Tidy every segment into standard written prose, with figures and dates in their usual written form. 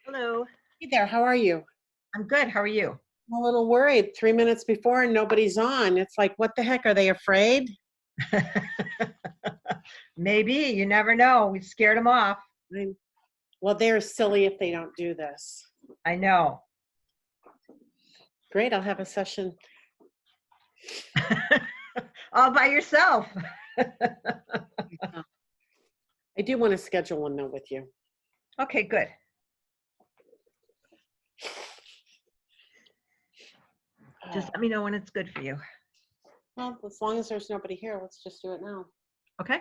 Hello. Hey there, how are you? I'm good. How are you? I'm a little worried. 3 minutes before and nobody's on. It's like, what the heck? Are they afraid? Maybe. You never know. We scared them off. Well, they're silly if they don't do this. I know. Great, I'll have a session. All by yourself. I do want to schedule one though with you. Okay, good. Just let me know when it's good for you. Well, as long as there's nobody here, let's just do it now. Okay.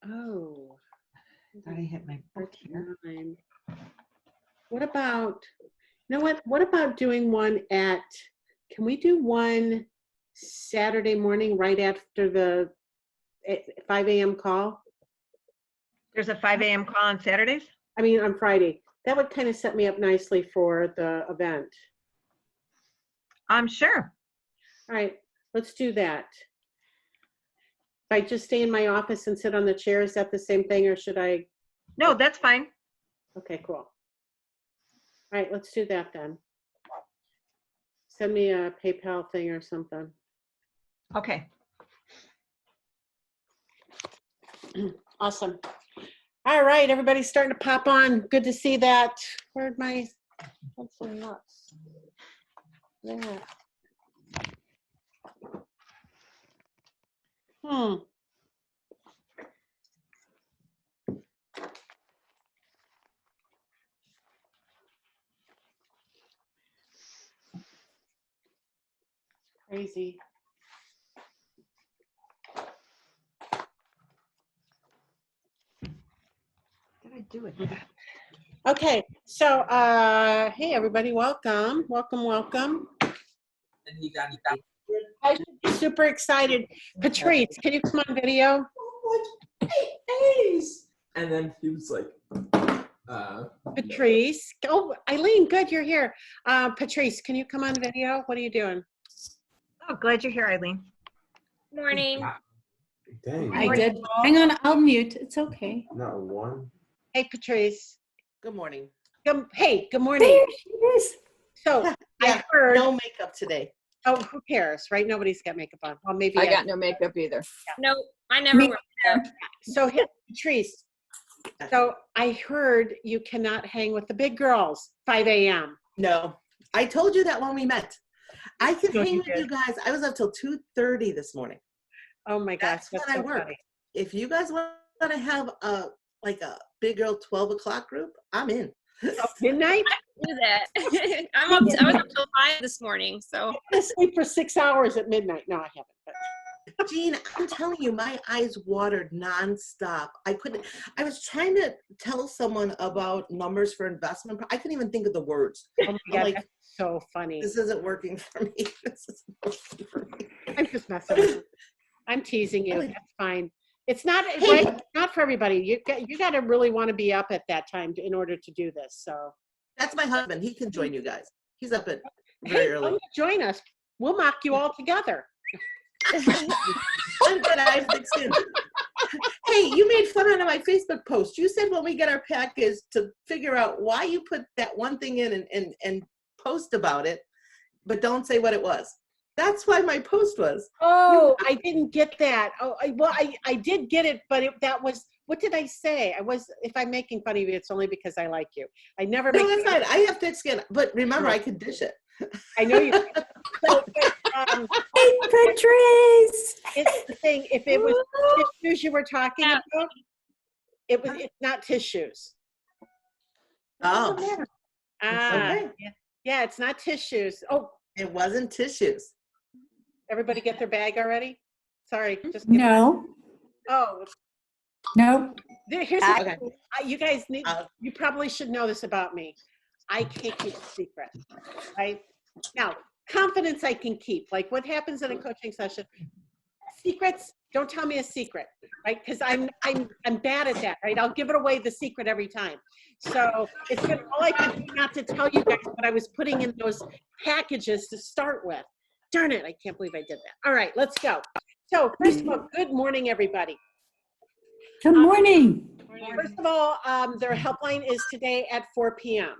Oh. Thought I hit my book here. What about, you know what about doing one at, can we do one Saturday morning right after the 5 a.m. call? There's a 5 a.m. call on Saturdays? I mean, on Friday. That would kind of set me up nicely for the event. I'm sure. All right, let's do that. If I just stay in my office and sit on the chair, is that the same thing, or should I? No, that's fine. Okay, cool. All right, let's do that then. Send me a PayPal thing or something. Okay. Awesome. All right, everybody's starting to pop on. Good to see that. Where'd my, what's the nuts? Yeah. Crazy. What did I do with that? Okay, so hey everybody, welcome. I should be super excited. Patrice, can you come on video? Hey, and then he was like, Patrice. Oh, Eileen, good, you're here. Patrice, can you come on video? What are you doing? Oh, glad you're here, Eileen. Morning. Dang. I did. Hang on, I'll mute. It's okay. Not one. Hey, Patrice. Good morning. Hey, good morning. There she is. So Yeah, I heard. no makeup today. Oh, who cares, right? Nobody's got makeup on. Well, maybe I got no makeup either. No, I never Me wear makeup. So, Patrice. So I heard you cannot hang with the big girls 5 a.m. No, I told you that when we met. I could No, hang you with did. you guys. I was up till 2:30 this morning. Oh my gosh, That's when that's I so work. funny. If you guys want to have a big girl 12 o'clock group, I'm in. Oh, midnight? Do that. I was up till 5 this morning, so. I sleep for 6 hours at midnight. No, I haven't. But. Jean, I'm telling you, my eyes watered nonstop. I was trying to tell someone about numbers for investment. I couldn't even think of the words. Oh my God, like, that's so funny. This isn't working for me. This isn't working for me. I'm just messing with you. I'm teasing you. That's fine. It's not right, not for everybody. You got to really want to be up at that time in order to do this. So That's my husband. He can join you guys. He's up at very hey, early. come join us. We'll mock you all together. I'm good. I have thick skin. Hey, you made fun out of my Facebook post. You said when we get our package to figure out why you put that one thing in and post about it, but don't say what it was. That's why my post was. Oh, I didn't get that. Oh, I did get it, but that was, what did I say? If I'm making fun of you, it's only because I like you. I never make No, that's fine. I have thick skin, but remember, I could dish it. I know you. So, Hey, Patrice. it's the thing. If it was tissues you were talking about, it's not tissues. Oh, Okay. Yeah, it's not tissues. Oh, it wasn't tissues. everybody get their bag already? Sorry, just No, Oh, no. here's Okay. you guys need. You probably should know this about me. I can't keep a secret, right? Now, confidence I can keep. Like what happens in a coaching session? Secrets, don't tell me a secret, right? Because I'm bad at that, right? I'll give it away the secret every time. So it's been all I could do not to tell you guys what I was putting in those packages to start with. Darn it, I can't believe I did that. All right, let's go. So first of all, good morning, everybody. Good morning. First of all, their helpline is today at 4 p.m.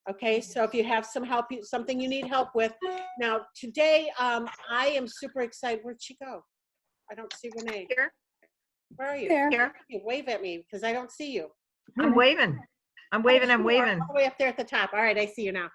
Okay, so if you have some help, something you need help with. Now, today, I am super excited. Where'd she go? I don't see Renee. Here, Where are you? There. here. You wave at me because I don't see you. I'm waving. I'm waving. I'm Oh, you are waving. all the way up there at the top. All right, I see you now.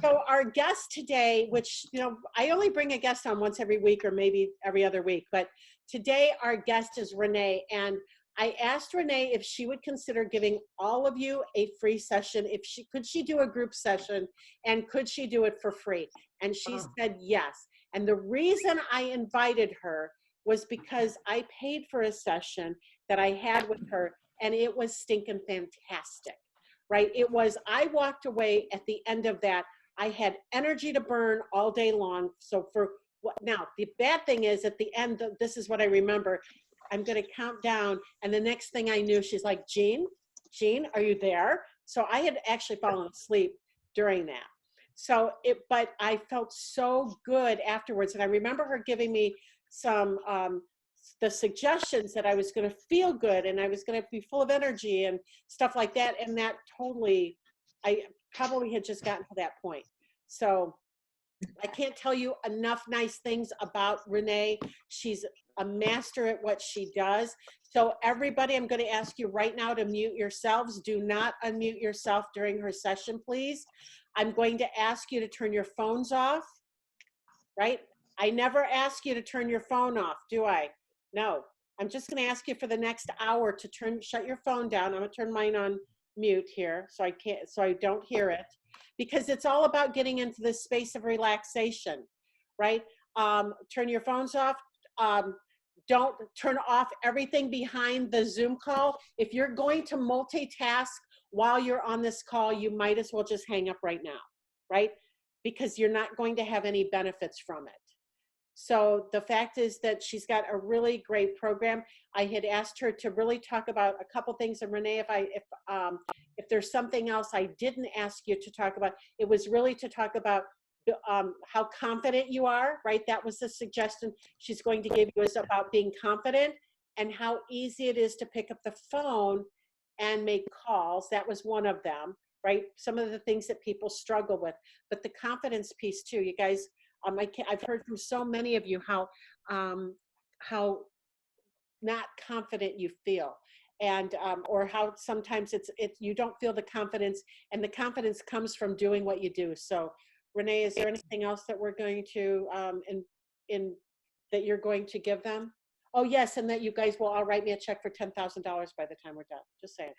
So our guest today, which, you know, I only bring a guest on once every week or maybe every other week, but today our guest is Renee. And I asked Renee if she would consider giving all of you a free session. Could she do a group session and could she do it for free? And she said yes. And the reason I invited her was because I paid for a session that I had with her and it was stinking fantastic, right? I walked away at the end of that. I had energy to burn all day long. So now the bad thing is at the end, this is what I remember. I'm going to count down. And the next thing I knew, she's like, Jean, are you there? So I had actually fallen asleep during that. But I felt so good afterwards. And I remember her giving me some, the suggestions that I was going to feel good and I was going to be full of energy and stuff like that. And that totally, I probably had just gotten to that point. So I can't tell you enough nice things about Renee. She's a master at what she does. So everybody, I'm going to ask you right now to mute yourselves. Do not unmute yourself during her session, please. I'm going to ask you to turn your phones off, right? I never ask you to turn your phone off, do I? No, I'm just going to ask you for the next hour to shut your phone down. I'm going to turn mine on mute here so I don't hear it, because it's all about getting into this space of relaxation, right? Turn your phones off. Don't turn off everything behind the Zoom call. If you're going to multitask while you're on this call, you might as well just hang up right now, right? Because you're not going to have any benefits from it. So the fact is that she's got a really great program. I had asked her to really talk about a couple things. And Renee, if there's something else I didn't ask you to talk about, it was really to talk about how confident you are, right? That was the suggestion she's going to give you, is about being confident and how easy it is to pick up the phone and make calls. That was one of them, right? Some of the things that people struggle with, but the confidence piece too, you guys. I've heard from so many of you how not confident you feel, and or how sometimes you don't feel the confidence, and the confidence comes from doing what you do. So, Renee, is there anything else that we're going to that you're going to give them? Oh yes, and that you guys will all write me a check for $10,000 by the time we're done. Just saying.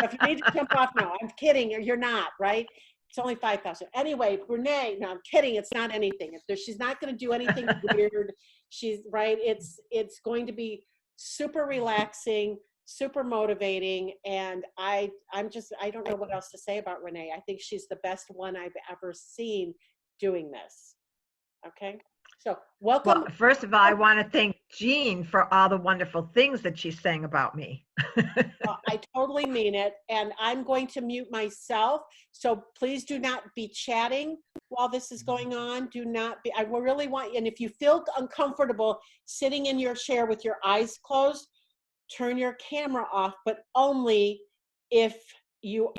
If you need to jump off now, I'm kidding. You're not, right? It's only 5,000. Anyway, Renee, no, I'm kidding. It's not anything. She's not going to do anything weird. She's right. It's going to be super relaxing, super motivating. And I don't know what else to say about Renee. I think she's the best one I've ever seen doing this. Okay. So welcome. Well, first of all, I want to thank Jean for all the wonderful things that she's saying about me. Well, I totally mean it. And I'm going to mute myself. So please do not be chatting while this is going on. Do not be, I really want you, and if you feel uncomfortable sitting in your chair with your eyes closed, turn your camera off, but only if you,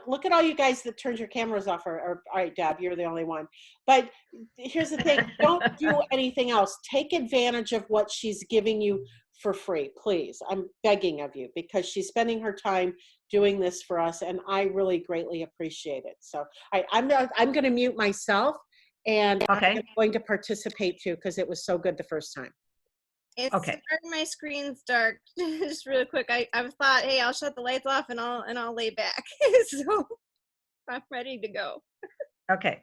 look at all you guys that turned your cameras off, or all right, Deb, you're the only one. But here's the thing, don't do anything else. Take advantage of what she's giving you for free, please. I'm begging of you, because she's spending her time doing this for us, and I really greatly appreciate it. So I'm going to mute myself, and Okay. I'm going to participate too, because it was so good the first time. It's Okay. my screen's dark. Just really quick, I thought, hey, I'll shut the lights off and I'll lay back. So I'm ready to go. Okay.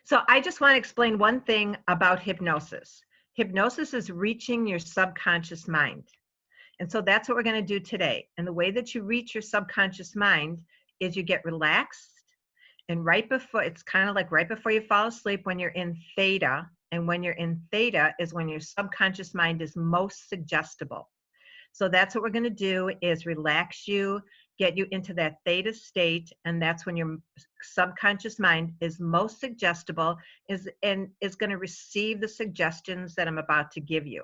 So I just want to explain one thing about hypnosis. Hypnosis is reaching your subconscious mind. And so that's what we're going to do today. And the way that you reach your subconscious mind is you get relaxed. And it's kind of like right before you fall asleep, when you're in theta. And when you're in theta is when your subconscious mind is most suggestible. So that's what we're going to do, is relax you get you into that theta state, and that's when your subconscious mind is most suggestible and is going to receive the suggestions that I'm about to give you.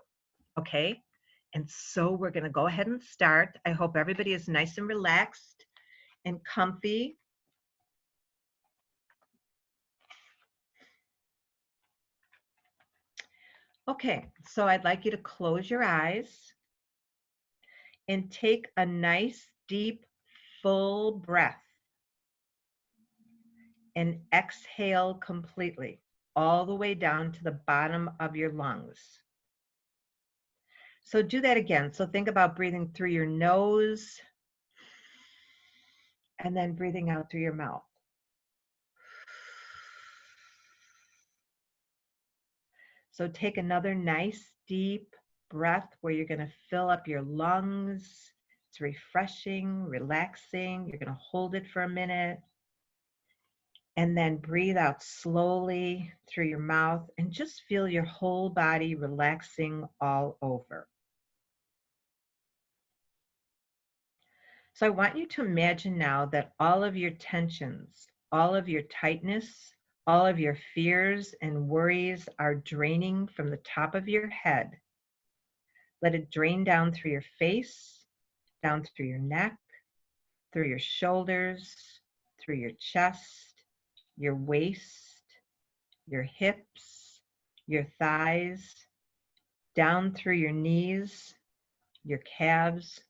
Okay? And so we're going to go ahead and start. I hope everybody is nice and relaxed and comfy. Okay, so I'd like you to close your eyes and take a nice, deep, full breath and exhale completely, all the way down to the bottom of your lungs. So do that again. So think about breathing through your nose and then breathing out through your mouth. So take another nice, deep breath where you're going to fill up your lungs. It's refreshing, relaxing. You're going to hold it for a minute. And then breathe out slowly through your mouth and just feel your whole body relaxing all over. So I want you to imagine now that all of your tensions, all of your tightness, all of your fears and worries are draining from the top of your head. Let it drain down through your face, down through your neck, through your shoulders, through your chest, your waist, your hips, your thighs, down through your knees, your calves,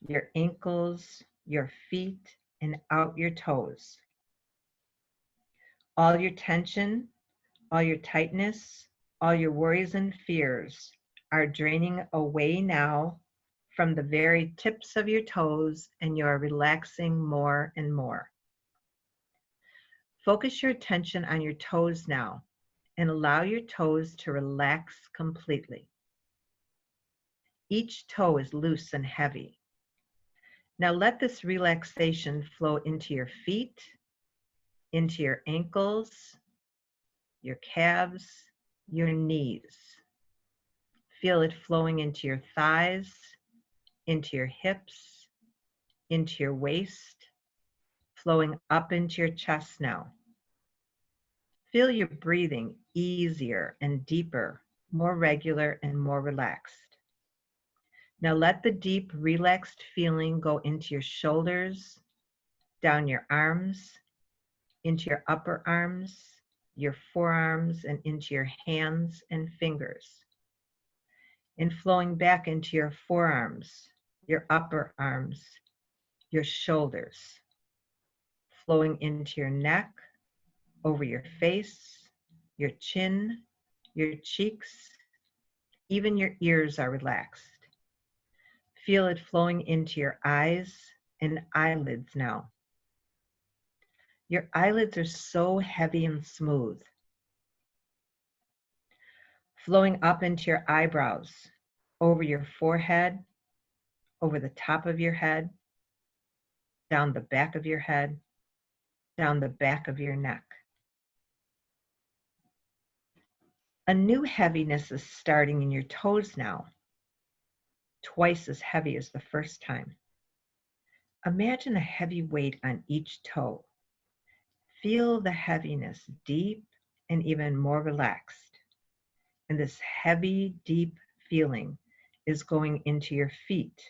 your ankles, your feet, and out your toes. All your tension, all your tightness, all your worries and fears are draining away now from the very tips of your toes, and you are relaxing more and more. Focus your attention on your toes now and allow your toes to relax completely. Each toe is loose and heavy. Now let this relaxation flow into your feet, into your ankles, your calves, your knees. Feel it flowing into your thighs, into your hips, into your waist, flowing up into your chest now. Feel your breathing easier and deeper, more regular and more relaxed. Now let the deep, relaxed feeling go into your shoulders, down your arms, into your upper arms, your forearms, and into your hands and fingers. And flowing back into your forearms, your upper arms, your shoulders. Flowing into your neck, over your face, your chin, your cheeks, even your ears are relaxed. Feel it flowing into your eyes and eyelids now. Your eyelids are so heavy and smooth. Flowing up into your eyebrows, over your forehead, over the top of your head, down the back of your head, down the back of your neck. A new heaviness is starting in your toes now, twice as heavy as the first time. Imagine a heavy weight on each toe. Feel the heaviness deep and even more relaxed. And this heavy, deep feeling is going into your feet,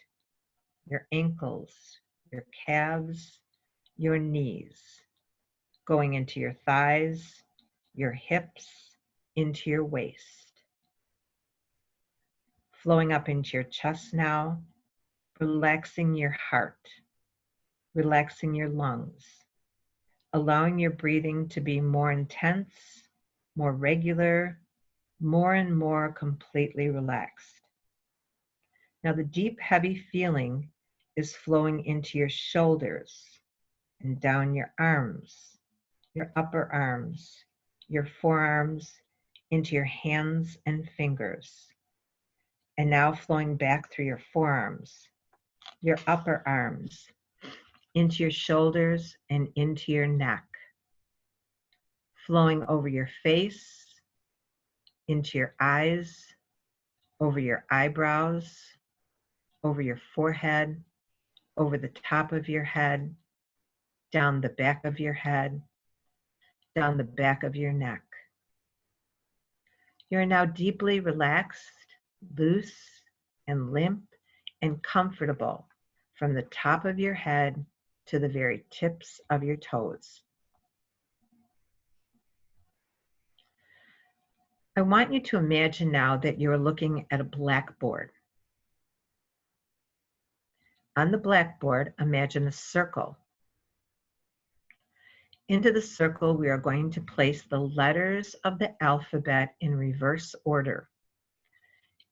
your ankles, your calves, your knees, going into your thighs, your hips, into your waist. Flowing up into your chest now, relaxing your heart, relaxing your lungs, allowing your breathing to be more intense, more regular, more and more completely relaxed. Now the deep, heavy feeling is flowing into your shoulders and down your arms, your upper arms, your forearms, into your hands and fingers. And now flowing back through your forearms, your upper arms, into your shoulders and into your neck. Flowing over your face, into your eyes, over your eyebrows, over your forehead, over the top of your head, down the back of your head, down the back of your neck. You are now deeply relaxed, loose, and limp, and comfortable from the top of your head to the very tips of your toes. I want you to imagine now that you're looking at a blackboard. On the blackboard, imagine a circle. Into the circle, we are going to place the letters of the alphabet in reverse order.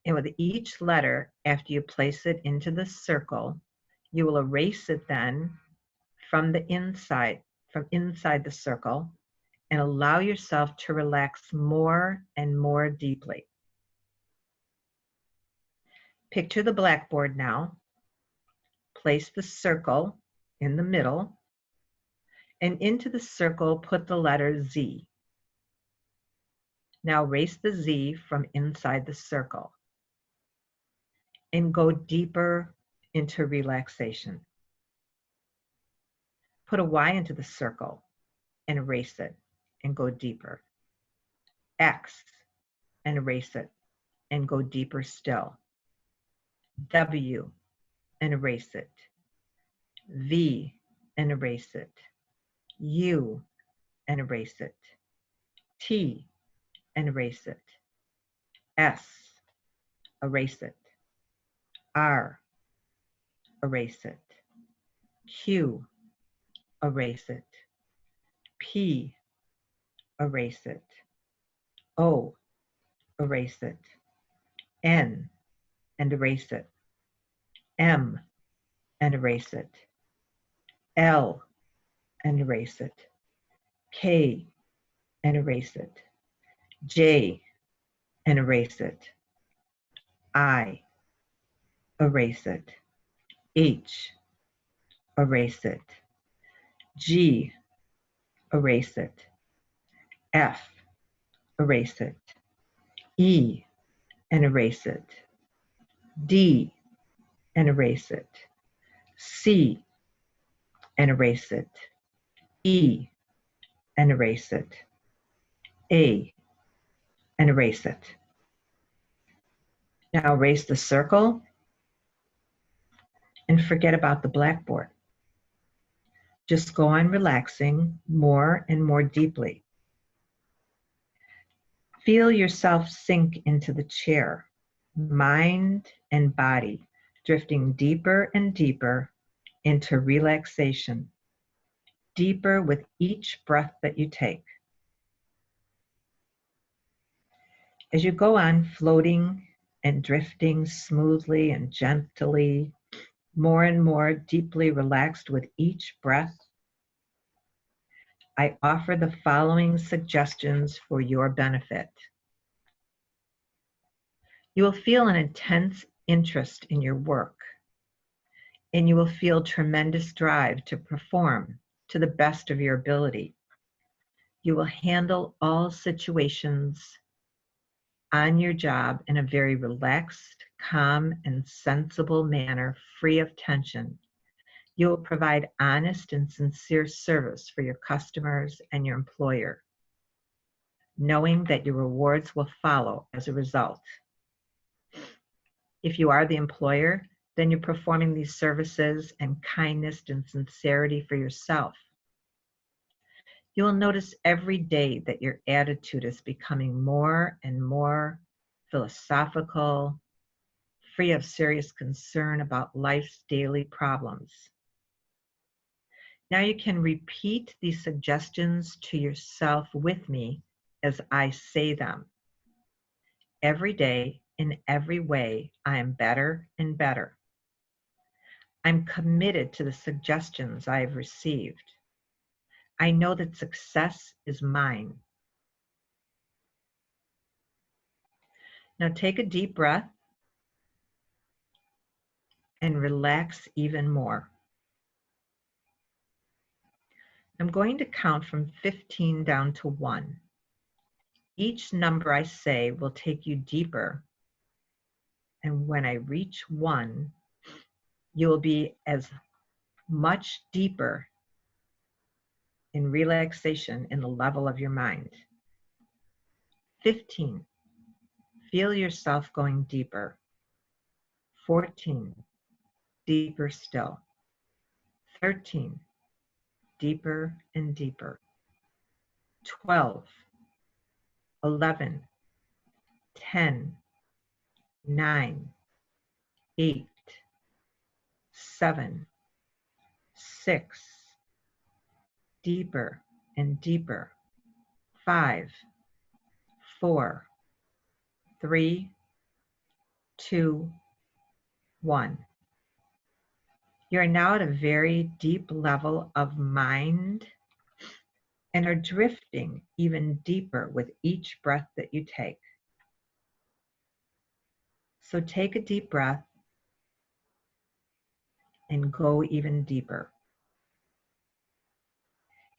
And with each letter, after you place it into the circle, you will erase it then from inside the circle, and allow yourself to relax more and more deeply. Picture the blackboard now. Place the circle in the middle, and into the circle put the letter Z. Now erase the Z from inside the circle and go deeper into relaxation. Put a Y into the circle and erase it and go deeper. X and erase it and go deeper still. W and erase it. V and erase it. U and erase it. T and erase it. S, erase it. R, erase it. Q, erase it. P, erase it. O, erase it. N, and erase it. M, and erase it. L, and erase it. K, and erase it. J, and erase it. I, erase it. H, erase it. G, erase it. F, erase it. E, and erase it. D, and erase it. C, and erase it. E, and erase it. A, and erase it. Now erase the circle and forget about the blackboard. Just go on relaxing more and more deeply. Feel yourself sink into the chair, mind and body drifting deeper and deeper into relaxation, deeper with each breath that you take. As you go on floating and drifting smoothly and gently, more and more deeply relaxed with each breath, I offer the following suggestions for your benefit. You will feel an intense interest in your work, and you will feel tremendous drive to perform to the best of your ability. You will handle all situations on your job in a very relaxed, calm, and sensible manner, free of tension. You will provide honest and sincere service for your customers and your employer, knowing that your rewards will follow as a result. If you are the employer, then you're performing these services and kindness and sincerity for yourself. You will notice every day that your attitude is becoming more and more philosophical, free of serious concern about life's daily problems. Now you can repeat these suggestions to yourself with me as I say them. Every day, in every way, I am better and better. I'm committed to the suggestions I have received. I know that success is mine. Now take a deep breath and relax even more. I'm going to count from 15 down to 1. Each number I say will take you deeper. And when I reach 1, you will be as much deeper in relaxation in the level of your mind. 15, feel yourself going deeper. 14, deeper still. 13, deeper and deeper. 12, 11, 10, 9, 8, 7, 6, deeper and deeper. 5, 4, 3, 2, 1. You're now at a very deep level of mind and are drifting even deeper with each breath that you take. So take a deep breath and go even deeper.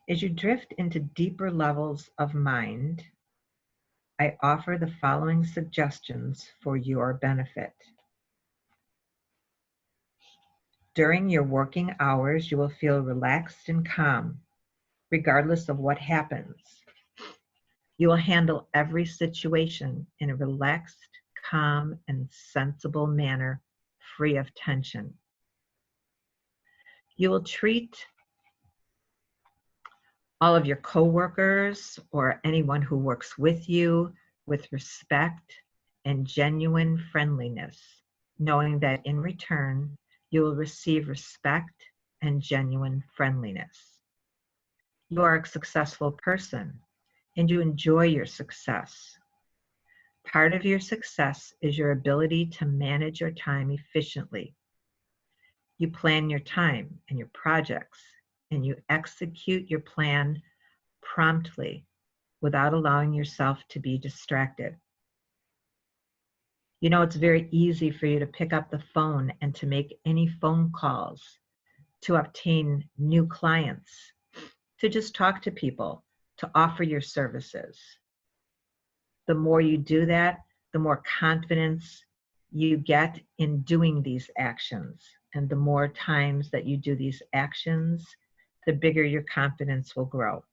As you drift into deeper levels of mind, I offer the following suggestions for your benefit. During your working hours, you will feel relaxed and calm, regardless of what happens. You will handle every situation in a relaxed, calm, and sensible manner, free of tension. You will treat all of your coworkers or anyone who works with you with respect and genuine friendliness, knowing that in return, you will receive respect and genuine friendliness. You are a successful person and you enjoy your success. Part of your success is your ability to manage your time efficiently. You plan your time and your projects, and you execute your plan promptly without allowing yourself to be distracted. You know, it's very easy for you to pick up the phone and to make any phone calls, to obtain new clients, to just talk to people, to offer your services. The more you do that, the more confidence you get in doing these actions. And the more times that you do these actions, the bigger your confidence will grow.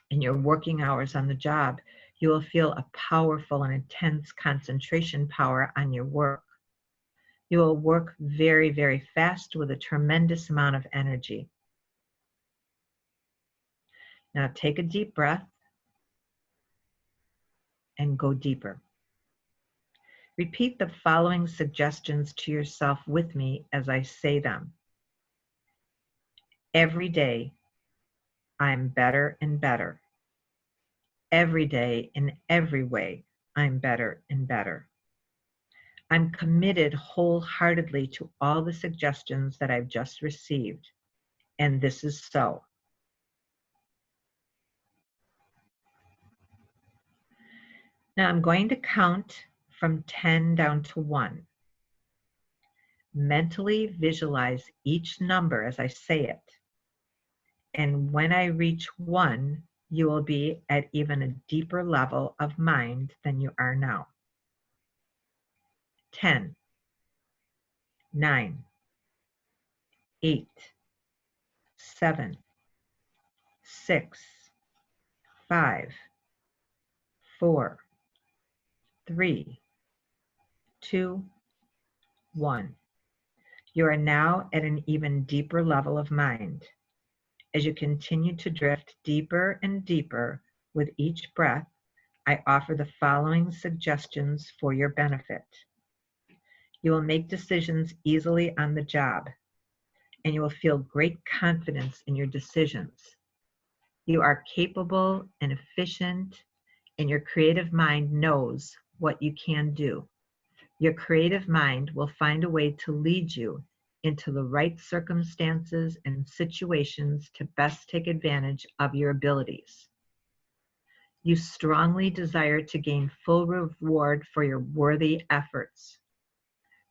In your working hours on the job, you will feel a powerful and intense concentration power on your work. You will work very, very fast with a tremendous amount of energy. Now take a deep breath and go deeper. Repeat the following suggestions to yourself with me as I say them. Every day, I'm better and better. Every day, in every way, I'm better and better. I'm committed wholeheartedly to all the suggestions that I've just received, and this is so. Now I'm going to count from 10 down to 1. Mentally visualize each number as I say it. And when I reach 1, you will be at even a deeper level of mind than you are now. 10, 9, 8, 7, 6, 5, 4, 3, 2, 1. You are now at an even deeper level of mind. As you continue to drift deeper and deeper with each breath, I offer the following suggestions for your benefit. You will make decisions easily on the job, and you will feel great confidence in your decisions. You are capable and efficient, and your creative mind knows what you can do. Your creative mind will find a way to lead you into the right circumstances and situations to best take advantage of your abilities. You strongly desire to gain full reward for your worthy efforts,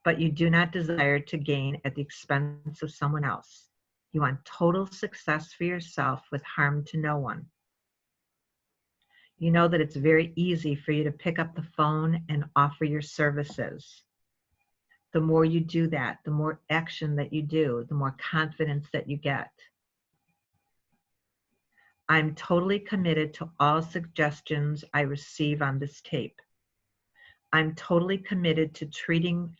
but you do not desire to gain at the expense of someone else. You want total success for yourself with harm to no one. You know that it's very easy for you to pick up the phone and offer your services. the more you do that, the more action that you do, the more confidence that you get. I'm totally committed to all suggestions I receive on this tape. I'm totally committed to treating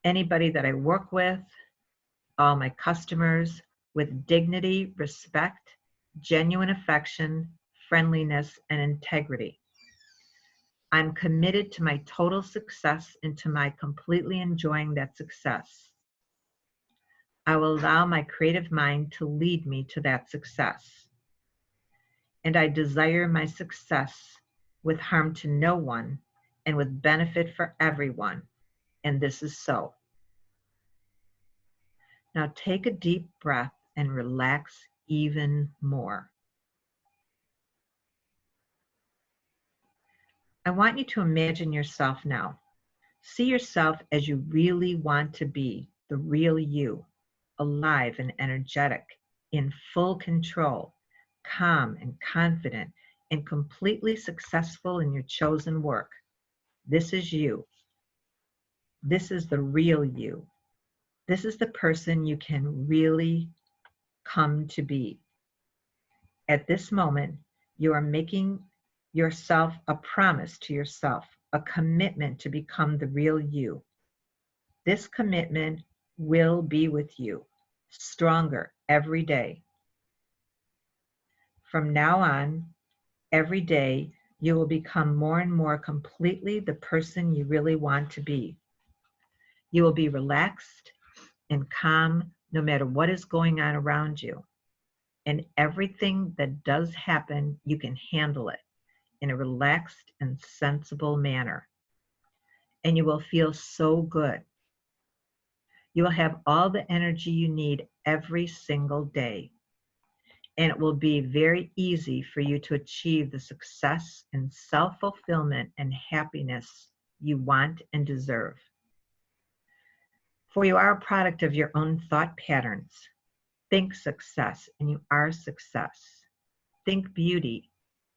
anybody that I work with, all my customers, with dignity, respect, genuine affection, friendliness, and integrity. I'm committed to my total success and to my completely enjoying that success. I will allow my creative mind to lead me to that success. And I desire my success with harm to no one and with benefit for everyone. And this is so. Now take a deep breath and relax even more. I want you to imagine yourself now. See yourself as you really want to be, the real you, alive and energetic, in full control, calm and confident, and completely successful in your chosen work. This is you. This is the real you. This is the person you can really come to be. At this moment, you are making yourself a promise to yourself, a commitment to become the real you. This commitment will be with you, stronger every day. From now on, every day, you will become more and more completely the person you really want to be. You will be relaxed and calm no matter what is going on around you. And everything that does happen, you can handle it in a relaxed and sensible manner. And you will feel so good. You will have all the energy you need every single day. And it will be very easy for you to achieve the success and self-fulfillment and happiness you want and deserve. For you are a product of your own thought patterns. Think success, and you are success. Think beauty,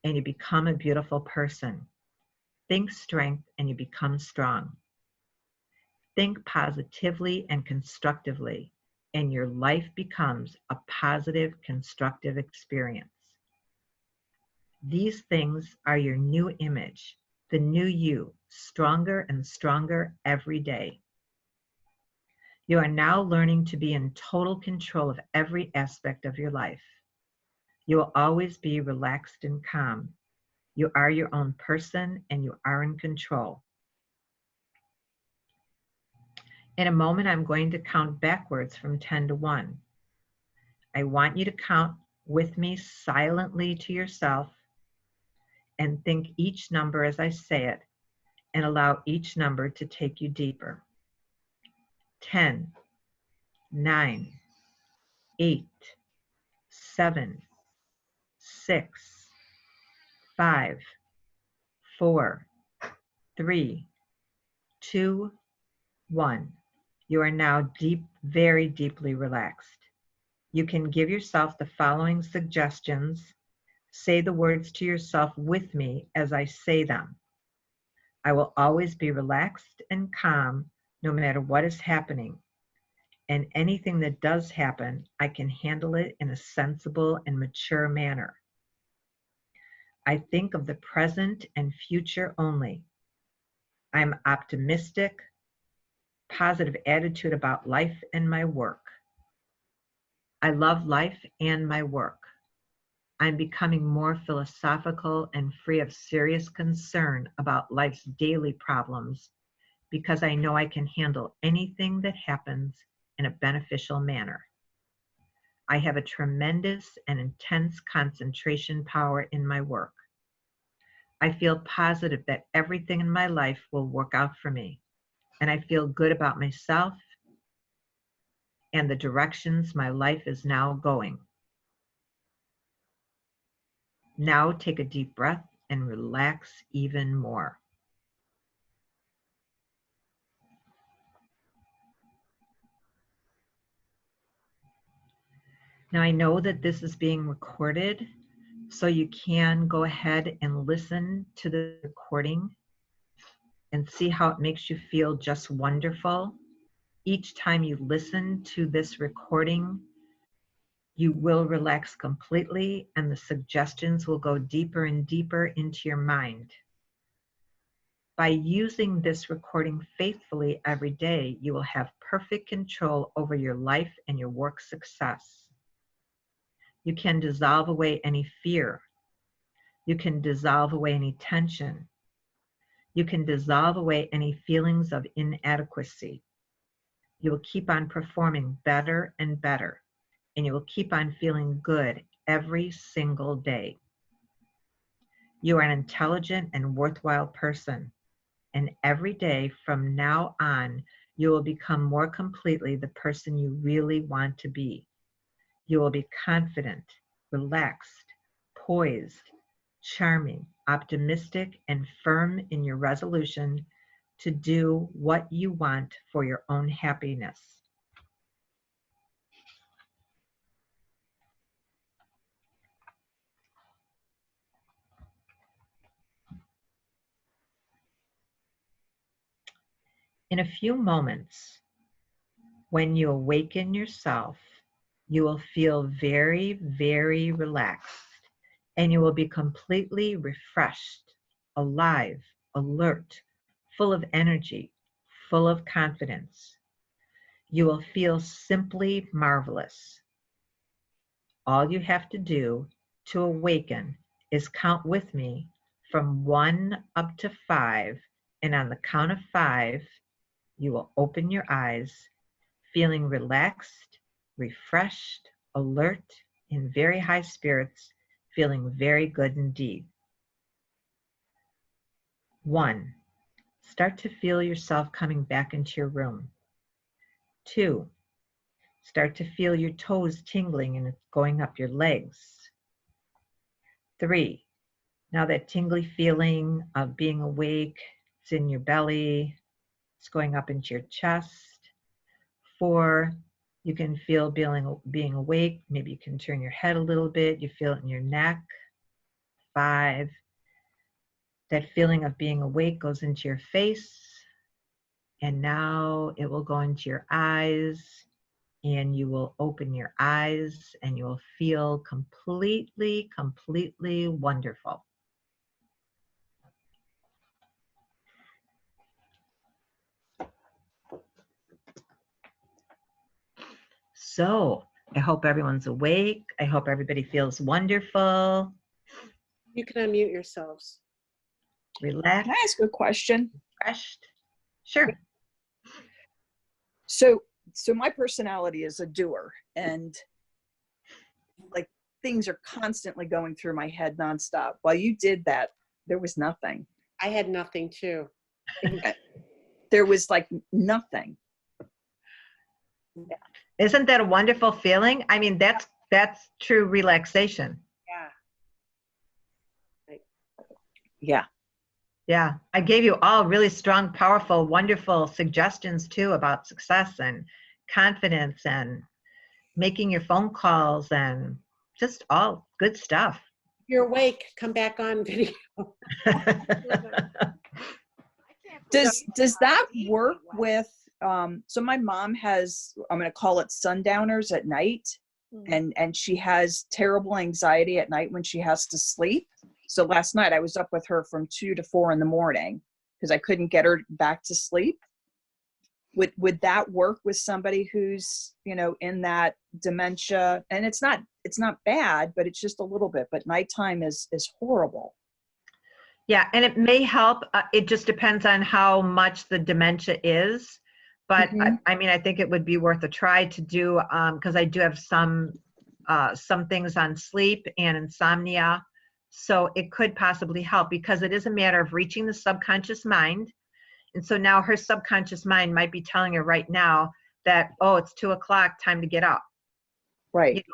and you become a beautiful person. Think strength, and you become strong. Think positively and constructively, and your life becomes a positive, constructive experience. These things are your new image, the new you, stronger and stronger every day. You are now learning to be in total control of every aspect of your life. You will always be relaxed and calm. You are your own person and you are in control. In a moment, I'm going to count backwards from 10 to 1. I want you to count with me silently to yourself and think each number as I say it and allow each number to take you deeper. 10, 9, 8, 7, 6, 5, 4, 3, 2, 1. You are now very deeply relaxed. You can give yourself the following suggestions. Say the words to yourself with me as I say them. I will always be relaxed and calm no matter what is happening. And anything that does happen, I can handle it in a sensible and mature manner. I think of the present and future only. I'm optimistic, positive attitude about life and my work. I love life and my work. I'm becoming more philosophical and free of serious concern about life's daily problems because I know I can handle anything that happens in a beneficial manner. I have a tremendous and intense concentration power in my work. I feel positive that everything in my life will work out for me, and I feel good about myself and the directions my life is now going. Now take a deep breath and relax even more. Now I know that this is being recorded, so you can go ahead and listen to the recording. and see how it makes you feel just wonderful. Each time you listen to this recording, you will relax completely and the suggestions will go deeper and deeper into your mind. By using this recording faithfully every day, you will have perfect control over your life and your work success. You can dissolve away any fear. You can dissolve away any tension. You can dissolve away any feelings of inadequacy. You will keep on performing better and better, and you will keep on feeling good every single day. You are an intelligent and worthwhile person, and every day from now on, you will become more completely the person you really want to be. You will be confident, relaxed, poised, charming, optimistic, and firm in your resolution to do what you want for your own happiness. In a few moments, when you awaken yourself, you will feel very, very relaxed, and you will be completely refreshed, alive, alert, full of energy, full of confidence. You will feel simply marvelous. All you have to do to awaken is count with me from 1 up to 5, and on the count of 5, you will open your eyes, feeling relaxed, refreshed, alert, in very high spirits, feeling very good indeed. 1, start to feel yourself coming back into your room. 2, start to feel your toes tingling and it's going up your legs. 3, now that tingly feeling of being awake, it's in your belly, it's going up into your chest. 4, you can feel being awake. Maybe you can turn your head a little bit. You feel it in your neck. 5, that feeling of being awake goes into your face. And now it will go into your eyes. And you will open your eyes and you will feel completely, completely wonderful. So I hope everyone's awake. I hope everybody feels wonderful. You can unmute yourselves. Relaxed. Can I ask a question? Refreshed. Sure. So my personality is a doer, and like things are constantly going through my head nonstop. While you did that, there was nothing. I had nothing too. There was like nothing. Isn't that a wonderful feeling? I mean, that's true relaxation. Yeah. Yeah. Yeah. I gave you all really strong, powerful, wonderful suggestions too about success and confidence and making your phone calls and just all good stuff. If you're awake, come back on video. Does that work with so my mom has, I'm going to call it sundowners at night, and she has terrible anxiety at night when she has to sleep. So last night I was up with her from 2 to 4 in the morning because I couldn't get her back to sleep. Would that work with somebody who's, in that dementia? And it's not bad, but it's just a little bit, but nighttime is horrible. Yeah, and it may help. It just depends on how much the dementia is. But I mean, I think it would be worth a try to do, because I do have some things on sleep and insomnia. So it could possibly help because it is a matter of reaching the subconscious mind. And so now her subconscious mind might be telling her right now that, oh, it's 2 o'clock, time to get up. Right.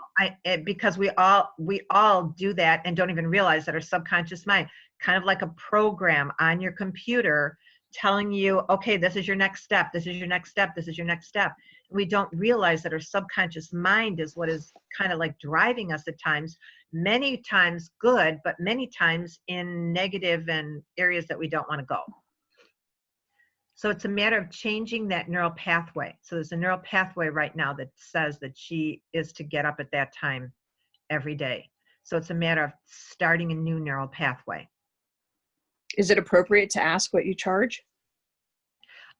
Because we all do that and don't even realize that our subconscious mind, kind of like a program on your computer telling you, okay, this is your next step, this is your next step, this is your next step. We don't realize that our subconscious mind is what is kind of like driving us at times, many times good, but many times in negative and areas that we don't want to go. So it's a matter of changing that neural pathway. So there's a neural pathway right now that says that she is to get up at that time every day. So it's a matter of starting a new neural pathway. Is it appropriate to ask what you charge?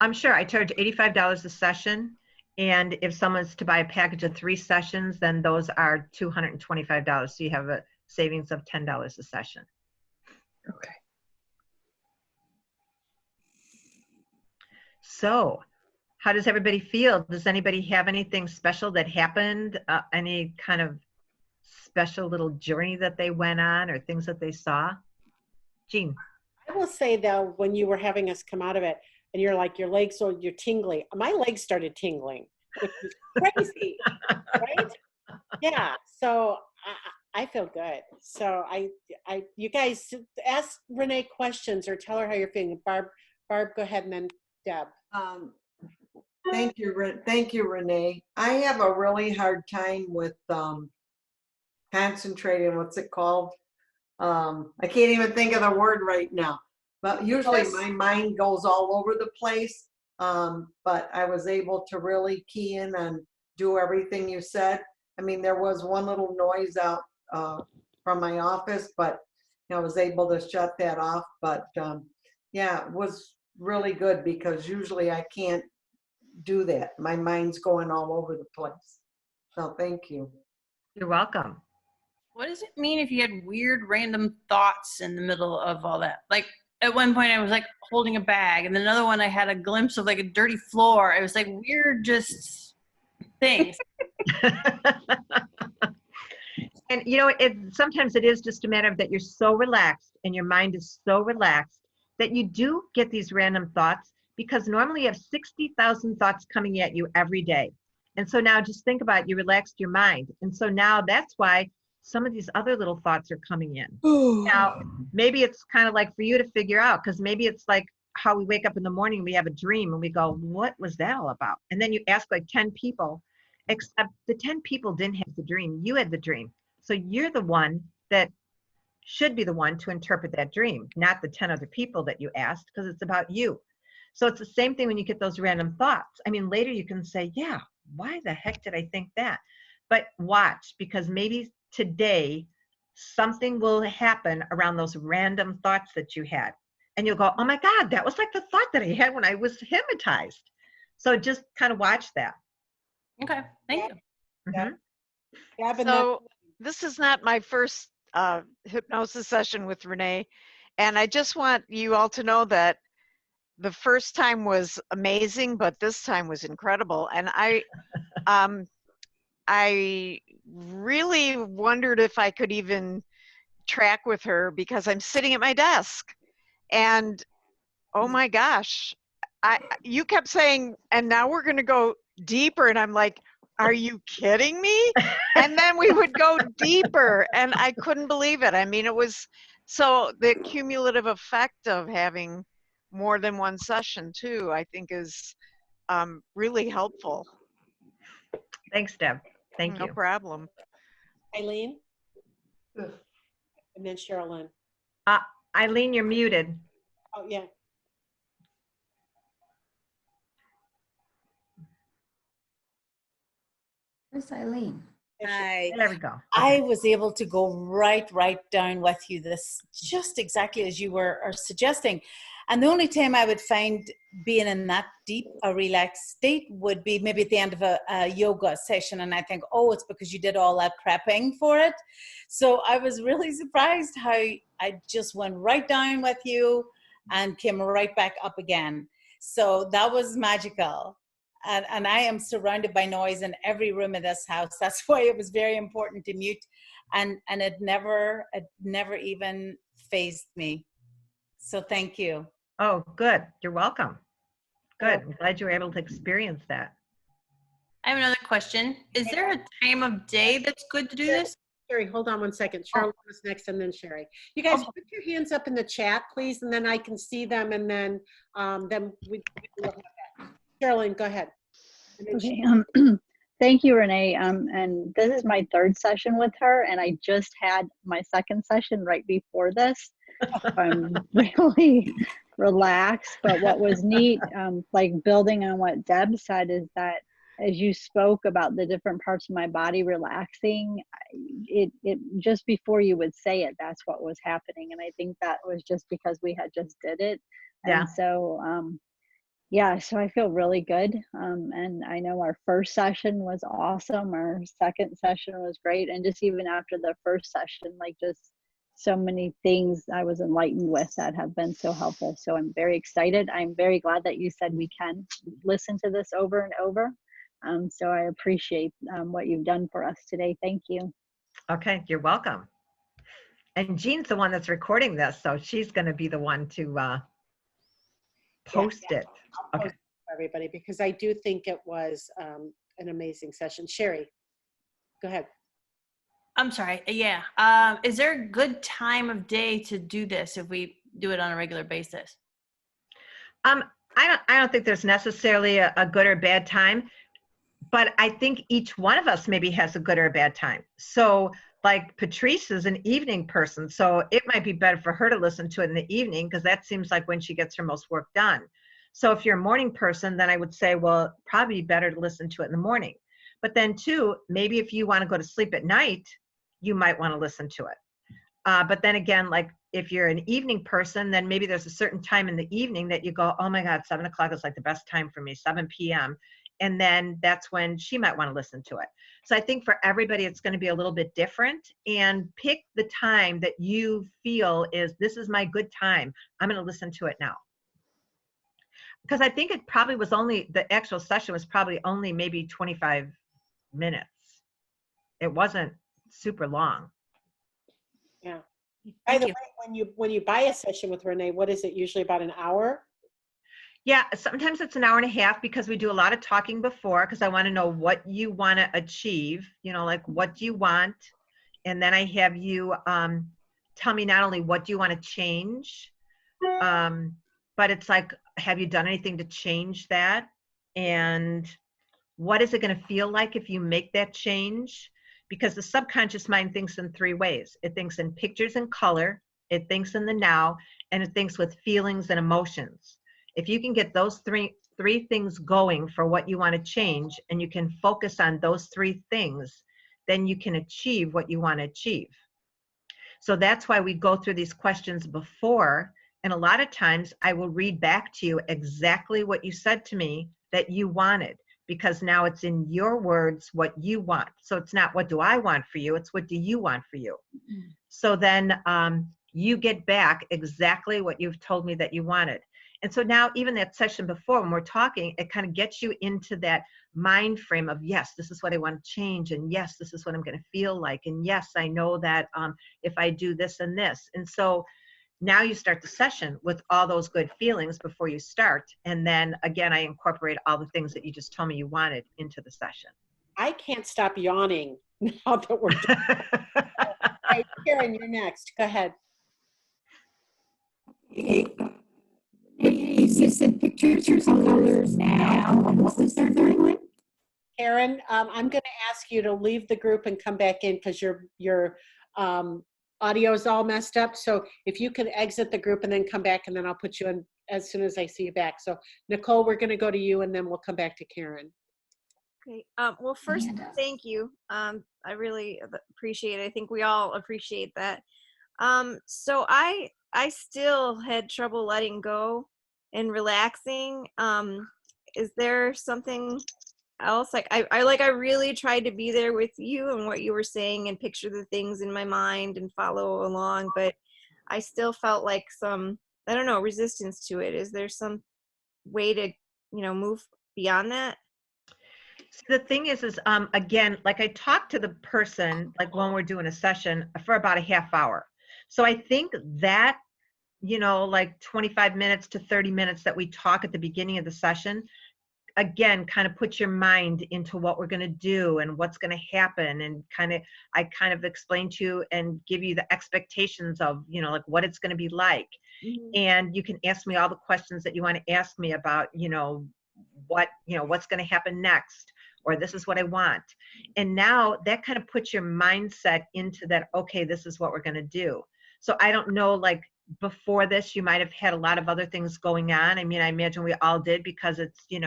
I'm sure I charge $85 a session. And if someone's to buy a package of 3 sessions, then those are $225. So you have a savings of $10 a session. Okay. So how does everybody feel? Does anybody have anything special that happened? Any kind of special little journey that they went on or things that they saw? Jean. I will say though, when you were having us come out of it and you're like, your legs, or you're tingly, my legs started tingling, which was crazy, right? Yeah, so I feel good. So you guys ask Renee questions or tell her how you're feeling. Barb, go ahead, and then Deb. Thank you, Renee. I have a really hard time with concentrating. What's it called? I can't even think of the word right now. But usually my mind goes all over the place. But I was able to really key in and do everything you said. I mean, there was one little noise out from my office, but I was able to shut that off. But yeah, it was really good because usually I can't do that. My mind's going all over the place. So thank you. You're welcome. What does it mean if you had weird random thoughts in the middle of all that? Like at one point I was like holding a bag, and then another one I had a glimpse of like a dirty floor. It was like weird just things. And sometimes it is just a matter of that you're so relaxed and your mind is so relaxed that you do get these random thoughts, because normally you have 60,000 thoughts coming at you every day. And so now just think about it, you relaxed your mind. And so now that's why some of these other little thoughts are coming in. Now, maybe it's kind of like for you to figure out, because maybe it's like how we wake up in the morning, we have a dream and we go, what was that all about? And then you ask like 10 people, except the 10 people didn't have the dream. You had the dream. So you're the one that should be the one to interpret that dream, not the 10 other people that you asked, because it's about you. So it's the same thing when you get those random thoughts. I mean, later you can say, yeah, why the heck did I think that? But watch, because maybe today something will happen around those random thoughts that you had. And you'll go, oh my God, that was like the thought that I had when I was hypnotized. So just kind of watch that. Okay, thank you. Mm-hmm. So this is not my first hypnosis session with Renee. And I just want you all to know that the first time was amazing, but this time was incredible. And I really wondered if I could even track with her, because I'm sitting at my desk and oh my gosh, you kept saying, and now we're going to go deeper. And I'm like, are you kidding me? And then we would go deeper and I couldn't believe it. I mean, it was so the cumulative effect of having more than one session too, I think is really helpful. Thanks, Deb. Thank you. No problem. Eileen? And then Sherilyn. Eileen, you're muted. Oh, yeah. Where's Eileen? Hi. There we go. I was able to go right down with you, this just exactly as you are suggesting. And the only time I would find being in that deep a relaxed state would be maybe at the end of a yoga session. And I think, oh, it's because you did all that prepping for it. So I was really surprised how I just went right down with you and came right back up again. So that was magical. And I am surrounded by noise in every room of this house. That's why it was very important to mute. And it never even fazed me. So thank you. Oh, good. You're welcome. Good. I'm glad you were able to experience that. I have another question. Is there a time of day that's good to do this? Sherry, hold on one second. Sherilyn was next and then Sherry. You guys put your hands up in the chat, please, and then I can see them, and then we look at that. Sherilyn, go ahead. Okay. Thank you, Renee. And this is my 3rd session with her, and I just had my 2nd session right before this. I'm really relax. But what was neat, like building on what Deb said, is that as you spoke about the different parts of my body relaxing, it just before you would say it, that's what was happening. And I think that was just because we had just did it. Yeah. And so, yeah, so I feel really good. And I know our first session was awesome. Our second session was great. And just even after the first session, like just so many things I was enlightened with that have been so helpful. So I'm very excited. I'm very glad that you said we can listen to this over and over. So I appreciate what you've done for us today. Thank you. Okay, you're welcome. And Jean's the one that's recording this, so she's going to be the one to post it. I'll Okay. post it for everybody, because I do think it was an amazing session. Sherry, go ahead. I'm sorry. Yeah. Is there a good time of day to do this if we do it on a regular basis? I don't think there's necessarily a good or bad time, but I think each one of us maybe has a good or a bad time. So like Patrice is an evening person, so it might be better for her to listen to it in the evening, because that seems like when she gets her most work done. So if you're a morning person, then I would say, well, probably better to listen to it in the morning. But then too, maybe if you want to go to sleep at night, you might want to listen to it. But then again, like if you're an evening person, then maybe there's a certain time in the evening that you go, oh my God, 7 o'clock is like the best time for me, 7 p.m. And then that's when she might want to listen to it. So I think for everybody, it's going to be a little bit different, and pick the time that you feel is, this is my good time. I'm going to listen to it now. Because I think it probably was only, the actual session was probably only maybe 25 minutes. It wasn't super long. Yeah. By Thank the you. way, when you buy a session with Renee, what is it, usually about an hour? Yeah, sometimes it's an hour and a half, because we do a lot of talking before, because I want to know what you want to achieve, you know, like what do you want? And then I have you tell me not only what do you want to change, but it's like, have you done anything to change that? And what is it going to feel like if you make that change? Because the subconscious mind thinks in 3 ways. It thinks in pictures and color, it thinks in the now, and it thinks with feelings and emotions. If you can get those three things going for what you want to change, and you can focus on those 3 things, then you can achieve what you want to achieve. So that's why we go through these questions before. And a lot of times I will read back to you exactly what you said to me that you wanted, because now it's in your words what you want. So it's not what do I want for you, it's what do you want for you. So then you get back exactly what you've told me that you wanted. And so now even that session before, when we're talking, it kind of gets you into that mind frame of, yes, this is what I want to change. And yes, this is what I'm going to feel like. And yes, I know that if I do this and this. And so now you start the session with all those good feelings before you start. And then again, I incorporate all the things that you just told me you wanted into the session. I can't stop yawning now that we're done. Hey, Karen, you're next. Go ahead. Is this in pictures or colors now? When will this start doing? Karen, I'm going to ask you to leave the group and come back in, because your audio is all messed up. So if you could exit the group and then come back, and then I'll put you in as soon as I see you back. So Nicole, we're going to go to you, and then we'll come back to Karen. Okay. Well, first, thank you. I really appreciate it. I think we all appreciate that. So I still had trouble letting go and relaxing. Is there something else? Like I really tried to be there with you and what you were saying and picture the things in my mind and follow along, but I still felt like some, I don't know, resistance to it. Is there some way to, move beyond that? So the thing is again, like I talk to the person, like when we're doing a session for about a half hour. So I think that, like 25 minutes to 30 minutes that we talk at the beginning of the session, again, kind of put your mind into what we're going to do and what's going to happen. And I kind of explain to you and give you the expectations of, like what it's going to be like. Mm-hmm. And you can ask me all the questions that you want to ask me about, what's going to happen next, or this is what I want. And now that kind of puts your mindset into that, okay, this is what we're going to do. So I don't know, like, before this, you might have had a lot of other things going on. I mean, I imagine we all did, because it's, 10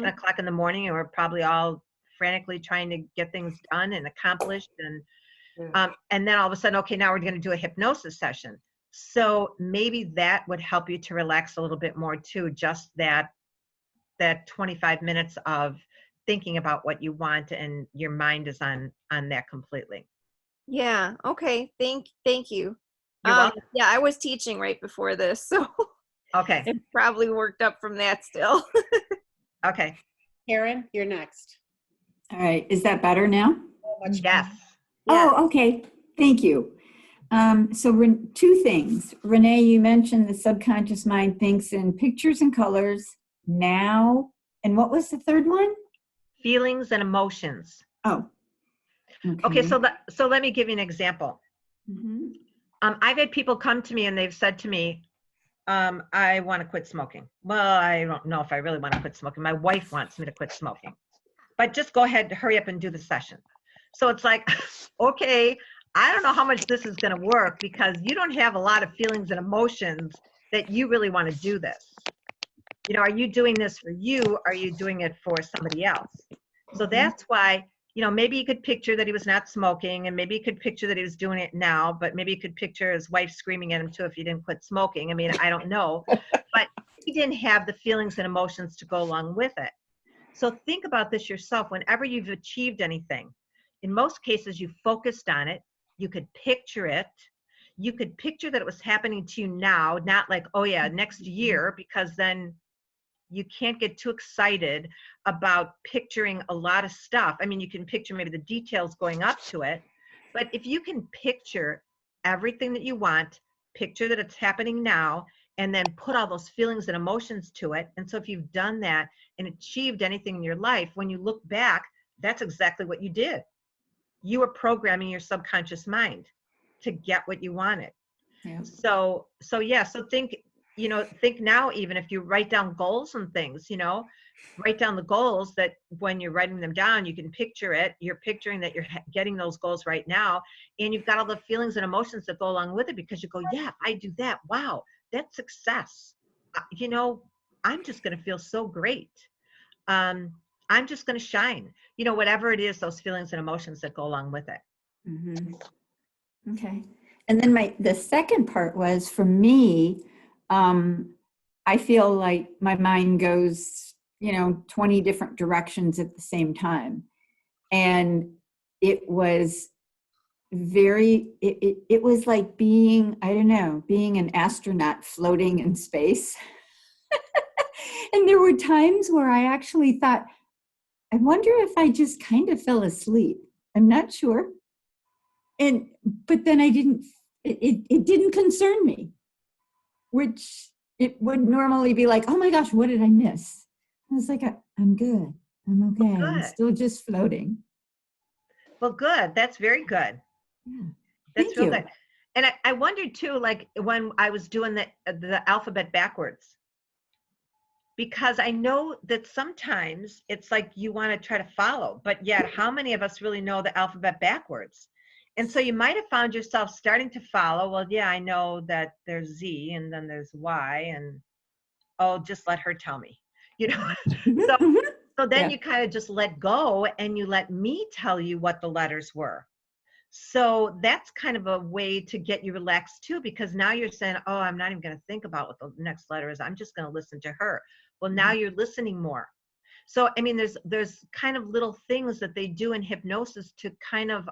o'clock in the morning, and we're probably all frantically trying to get things done and accomplished. And then all of a sudden, okay, now we're going to do a hypnosis session. So maybe that would help you to relax a little bit more too, just that 25 minutes of thinking about what you want, and your mind is on that completely. Yeah. Okay. Thank you. You're welcome. Yeah, I was teaching right before this, so Okay. it probably worked up from that still. Okay. Karen, you're next. All right. Is that better now? Yes. Oh, okay. Thank you. So two things. Renee, you mentioned the subconscious mind thinks in pictures and colors now. And what was the third one? Feelings and emotions. Oh. Okay, so let me give you an example. Mm-hmm. I've had people come to me and they've said to me, I want to quit smoking. Well, I don't know if I really want to quit smoking. My wife wants me to quit smoking. But just go ahead, hurry up and do the session. So it's like, okay, I don't know how much this is going to work, because you don't have a lot of feelings and emotions that you really want to do this. Are you doing this for you? Or are you doing it for somebody else? So that's why, maybe you could picture that he was not smoking, and maybe you could picture that he was doing it now, but maybe you could picture his wife screaming at him too if he didn't quit smoking. I mean, I don't know, but he didn't have the feelings and emotions to go along with it. So think about this yourself. Whenever you've achieved anything, in most cases, you focused on it. You could picture it. You could picture that it was happening to you now, not like, oh yeah, next year, because then you can't get too excited about picturing a lot of stuff. I mean, you can picture maybe the details going up to it, but if you can picture everything that you want, picture that it's happening now, and then put all those feelings and emotions to it. And so if you've done that and achieved anything in your life, when you look back, that's exactly what you did. You were programming your subconscious mind to get what you wanted. Yeah. So think, think now, even if you write down goals and things, write down the goals, that when you're writing them down, you can picture it. You're picturing that you're getting those goals right now, and you've got all the feelings and emotions that go along with it, because you go, yeah, if I do that, wow, that's success. I'm just going to feel so great. I'm just going to shine, whatever it is, those feelings and emotions that go along with it. Mm-hmm. Okay. And then the second part was, for me, I feel like my mind goes, 20 different directions at the same time. And it was it was like being an astronaut floating in space. And there were times where I actually thought, I wonder if I just kind of fell asleep. I'm not sure. But then it didn't concern me, which it would normally be like, oh my gosh, what did I miss? I was like, I'm good. I'm okay. Well, I'm still just floating. Well, good. That's very good. Yeah. That's real good. And I wondered too, like when I was doing the alphabet backwards, because I know that sometimes it's like you want to try to follow, but yet how many of us really know the alphabet backwards? And so you might have found yourself starting to follow. Well, yeah, I know that there's Z and then there's Y, and just let her tell me, So then you kind of just let go, and you let me tell you what the letters were. So that's kind of a way to get you relaxed too, because now you're saying, oh, I'm not even going to think about what the next letter is. I'm just going to listen to her. Well, now you're listening more. So, I mean, there's kind of little things that they do in hypnosis to kind of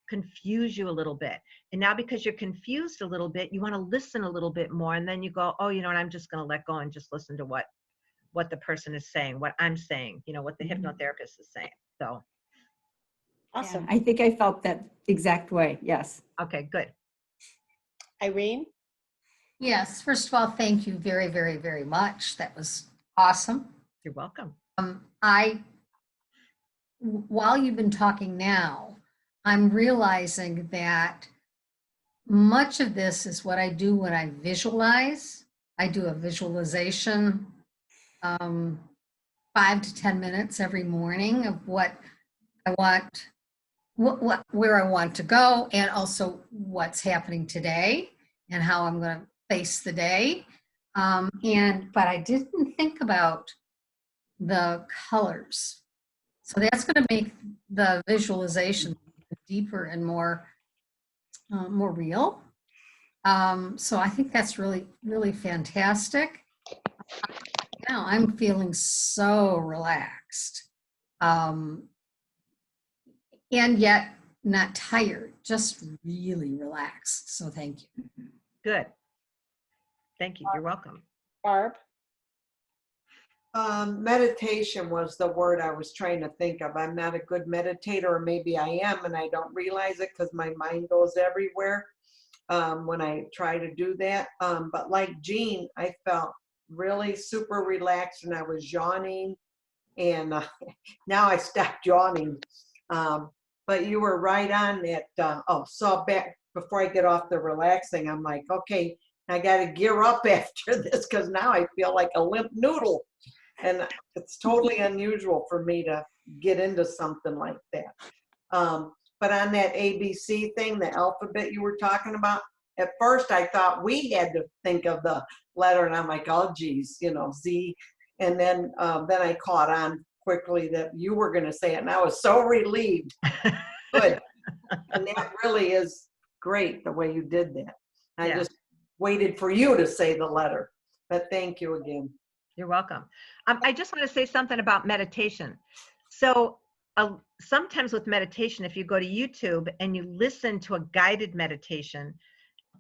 confuse you a little bit. And now because you're confused a little bit, you want to listen a little bit more. And then you go, oh, what, I'm just going to let go and just listen to what the person is saying, what I'm saying, what the hypnotherapist is saying. So. Awesome. Yeah, I think I felt that exact way. Yes. Okay, good. Irene? Yes. First of all, thank you very, very, very much. That was awesome. You're welcome. While you've been talking now, I'm realizing that much of this is what I do when I visualize. I do a visualization 5 to 10 minutes every morning of what I want, where I want to go, and also what's happening today. and how I'm going to face the day. But I didn't think about the colors. So that's going to make the visualization deeper and more real. So I think that's really, really fantastic. Now I'm feeling so relaxed, and yet not tired, just really relaxed. So thank you. Good. Thank you. You're welcome. Barb? Meditation was the word I was trying to think of. I'm not a good meditator, or maybe I am and I don't realize it because my mind goes everywhere when I try to do that. But like Jean, I felt really super relaxed and I was yawning, and now I stopped yawning. But you were right on that. So back before I get off the relaxing, I'm like, okay, I got to gear up after this because now I feel like a limp noodle. And it's totally unusual for me to get into something like that. But on that ABC thing, the alphabet you were talking about, at first I thought we had to think of the letter, and I'm like, oh, geez, Z. And then I caught on quickly that you were going to say it, and I was so relieved. Good. And that really is great the way you did that. I just waited for you to say the letter. But thank you again. You're welcome. I just want to say something about meditation. So sometimes with meditation, if you go to YouTube and you listen to a guided meditation,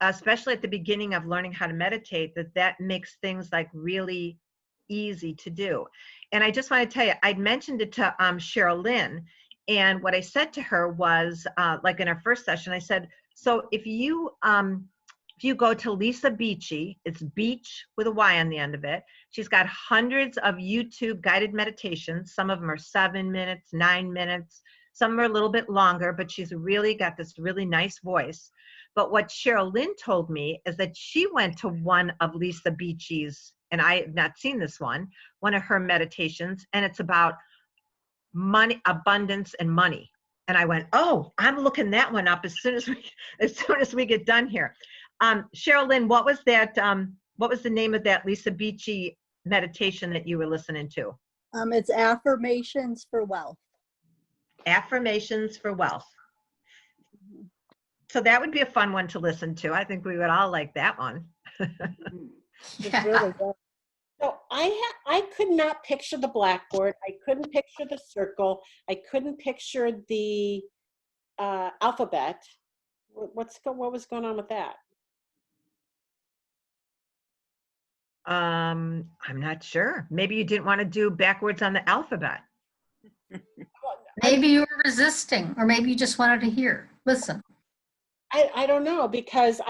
especially at the beginning of learning how to meditate, that makes things like really easy to do. And I just want to tell you, I mentioned it to Cheryl Lynn, and what I said to her was, like in our first session, I said, so if you go to Lisa Beachy, it's Beach with a Y on the end of it. She's got hundreds of YouTube guided meditations. Some of them are 7 minutes, 9 minutes. Some are a little bit longer, but she's really got this really nice voice. But what Cheryl Lynn told me is that she went to one of Lisa Beachy's, and I have not seen this one of her meditations, and it's about money, abundance, and money. And I went, oh, I'm looking that one up as soon as we get done here. Cheryl Lynn, what was that? What was the name of that Lisa Beachy meditation that you were listening to? It's Affirmations for Wealth. Affirmations for Wealth. So that would be a fun one to listen to. I think we would all like that one. It's really good. So I could not picture the blackboard. I couldn't picture the circle. I couldn't picture the alphabet. What was going on with that? I'm not sure. Maybe you didn't want to do backwards on the alphabet. Maybe you were resisting, or maybe you just wanted to listen. I don't know, because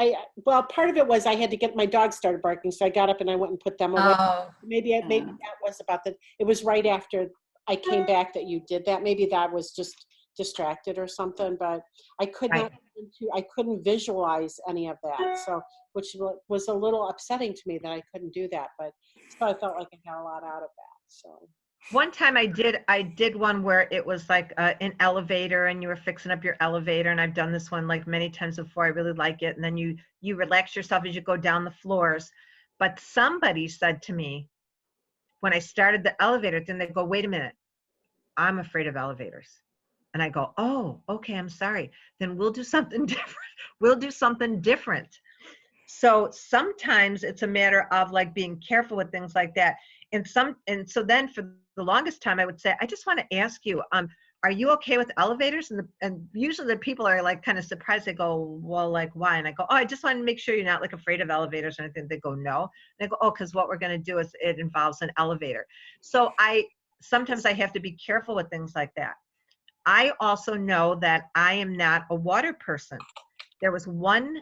part of it was I had to get my dogs started barking, so I got up and I went and put them away. Oh, Maybe that was about it was right after I came back that you did that. Maybe that was just distracted or something, but I couldn't visualize any of that. So, which was a little upsetting to me that I couldn't do that, but still I felt like I got a lot out of that. So. One time I did one where it was like an elevator, and you were fixing up your elevator, and I've done this one like many times before. I really like it. And then you relax yourself as you go down the floors. But somebody said to me when I started the elevator, then they go, wait a minute, I'm afraid of elevators. And I go, oh, okay, I'm sorry. Then we'll do something different. We'll do something different. So sometimes it's a matter of like being careful with things like that. And so then for the longest time, I would say, I just want to ask you, are you okay with elevators? And usually the people are like kind of surprised. They go, well, like why? And I go, oh, I just want to make sure you're not like afraid of elevators or anything. They go, no. And I go, oh, because what we're going to do is it involves an elevator. So sometimes I have to be careful with things like that. I also know that I am not a water person. There was one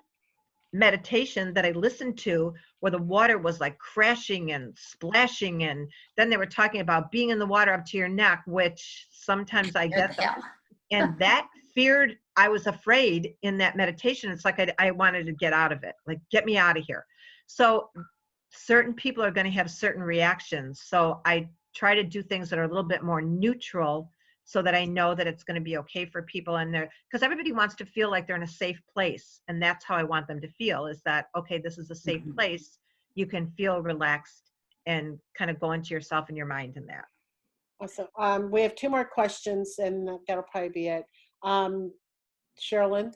meditation that I listened to where the water was like crashing and splashing, and then they were talking about being in the water up to your neck, which sometimes I get that. And that I was afraid in that meditation. It's like I wanted to get out of it, like get me out of here. So certain people are going to have certain reactions. So I try to do things that are a little bit more neutral so that I know that it's going to be okay for people in there. Because everybody wants to feel like they're in a safe place. And that's how I want them to feel, is that, okay, this is a safe place. You can feel relaxed and kind of go into yourself and your mind in that. Awesome. We have 2 more questions, and that'll probably be it. Sherilyn?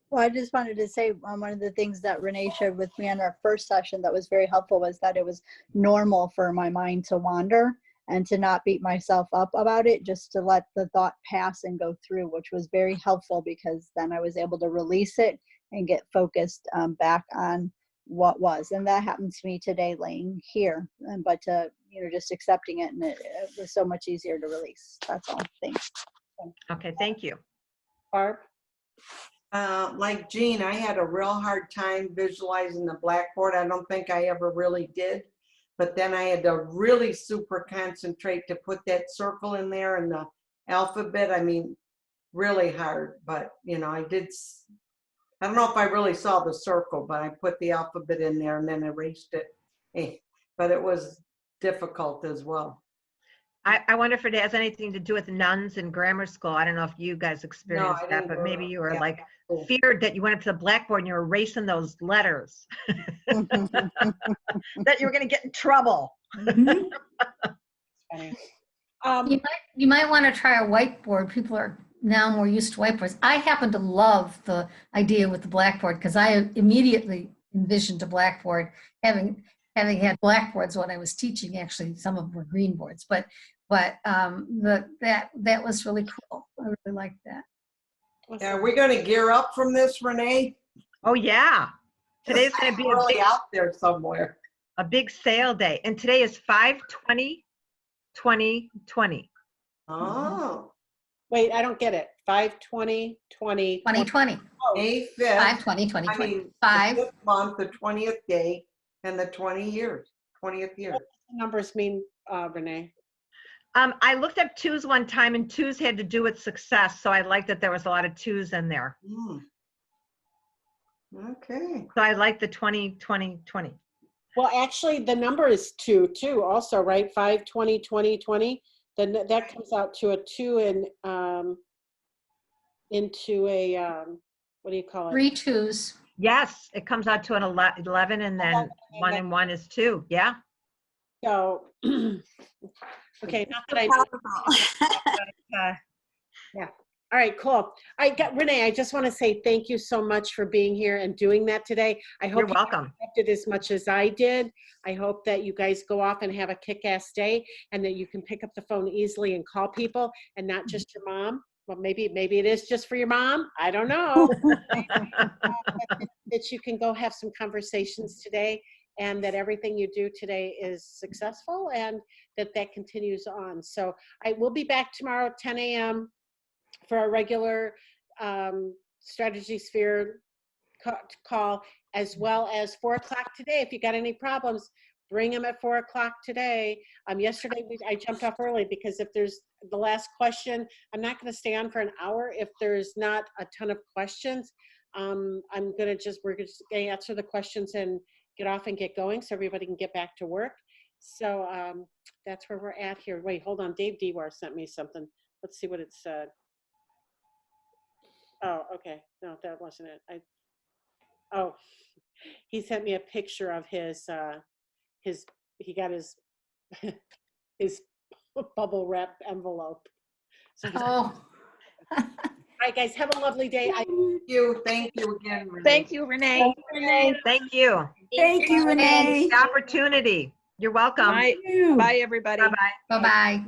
Well, I just wanted to say one of the things that Renee shared with me on our first session that was very helpful was that it was normal for my mind to wander and to not beat myself up about it, just to let the thought pass and go through, which was very helpful because then I was able to release it and get focused back on what was. And that happened to me today laying here, but just accepting it, and it was so much easier to release. That's all. Thanks. Okay, thank you. Barb? Like Jean, I had a real hard time visualizing the blackboard. I don't think I ever really did. But then I had to really super concentrate to put that circle in there and the alphabet. I mean, really hard. But, I don't know if I really saw the circle, but I put the alphabet in there and then erased it. But it was difficult as well. I wonder if it has anything to do with nuns in grammar school. I don't know if you guys experienced that, but maybe you were feared that you went up to the blackboard and you were erasing those letters. That you were going to get in trouble. You might want to try a whiteboard. People are now more used to whiteboards. I happen to love the idea with the blackboard because I immediately envisioned a blackboard, having had blackboards when I was teaching. Actually, some of them were green boards, but that was really cool. I really liked that. Yeah, are we going to gear up from this, Renee? Oh yeah, today's going to be really out there somewhere. A big sale day, and today is 5/20/2020. Oh, wait, I don't get it. 5/20/20. 2020. May 5th. 5/20/2020. I mean, 5 the 5th month, the 20th day, and the 20th year. What do numbers mean, Renee? I looked up 2s one time, and 2s had to do with success. So I liked that there was a lot of 2s in there. Okay. So I like the 20/20/20. Well, actually, the number is 2 too. Also, right? 5/20/2020. Then that comes out to a 2 and into a what do you call it? 3 2s. Yes, it comes out to an 11, and then 1 and 1 is 2. Yeah. So, okay, not that yeah. All right, cool. Renee, I just want to say thank you so much for being here and doing that today. I hope you're welcome. You did as much as I did. I hope that you guys go off and have a kick-ass day, and that you can pick up the phone easily and call people, and not just your mom. Well, maybe it is just for your mom. I don't know. That you can go have some conversations today, and that everything you do today is successful, and that continues on. So I will be back tomorrow at 10 a.m. for a regular Strategy Sphere call, as well as 4 o'clock today. If you got any problems, bring them at 4 o'clock today. Yesterday I jumped off early because if there's the last question, I'm not going to stay on for an hour if there's not a ton of questions. We're just going to answer the questions and get off and get going so everybody can get back to work. So that's where we're at here. Wait, hold on. Dave Dewar sent me something. Let's see what it said. Oh, okay. No, that wasn't it. He sent me a picture of his he got his his bubble wrap envelope. So all right, guys, have a lovely day. Thank you again, Renee. Thank you, Renee. Thank you. Thank you, Renee. The opportunity. You're welcome. Bye, everybody. Bye-bye. Bye-bye.